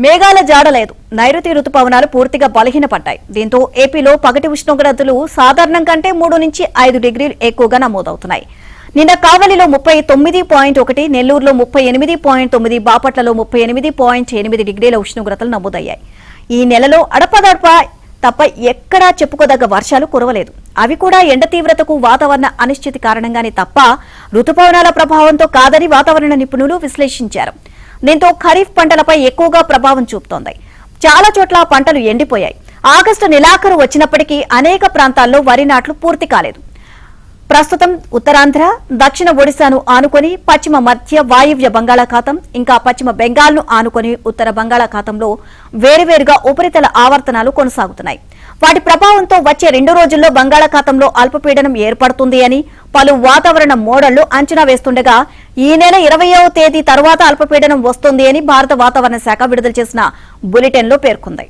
మేఘాల జాడలేదు. నైరుతి రుతుపవనాలు పూర్తిగా బలహీనపడ్డాయి. దీంతో ఏపీలో పగటి ఉష్ణోగ్రతలు సాధారణం కంటే 3 నుంచి 5 డిగ్రీలు ఎక్కువగా నమోదవుతున్నాయి. నిన్న కావలిలో 39.1, నెల్లూరులో 38.9, బాపట్లలో 38.8 డిగ్రీల ఉష్ణోగ్రతలు నమోదయ్యాయి. ఈ నెలలో అడపదడప తప్ప ఎక్కడా చెప్పుకోదగ్గ వర్షాలు కురవలేదు. అవి కూడా ఎండ తీవ్రతకు వాతావరణ అనిశ్చితి కారణంగానే తప్ప రుతుపవనాల ప్రభావంతో కాదని వాతావరణ నిపుణులు విశ్లేషించారు. దీంతో ఖరీఫ్ పంటలపై ఎక్కువగా ప్రభావం చూపుతోంది. చాలా చోట్ల పంటలు ఎండిపోయాయి. ఆగస్టు నెలాఖరు వచ్చినప్పటికీ అనేక ప్రాంతాల్లో వరి నాట్లు పూర్తి కాలేదు. ప్రస్తుతం ఉత్తరాంధ్ర, దక్షిణ ఒడిశాను ఆనుకొని పశ్చిమ మధ్య వాయువ్య బంగాళాఖాతం, ఇంకా పశ్చిమ బెంగాల్ను ఆనుకొని ఉత్తర బంగాళాఖాతంలో వేరువేరుగా ఉపరితల ఆవర్తనాలు కొనసాగుతున్నాయి. వాటి ప్రభావంతో వచ్చే 2 రోజుల్లో బంగాళాఖాతంలో అల్పపీడనం ఏర్పడుతుంది అని పలు వాతావరణ మోడళ్లు అంచనా వేస్తుండగా ఈ నెల 20వ తేదీ తర్వాత అల్పపీడనం వస్తుంది అని భారత వాతావరణ శాఖ విడుదల చేసిన బులెటిన్లో పేర్కొంది.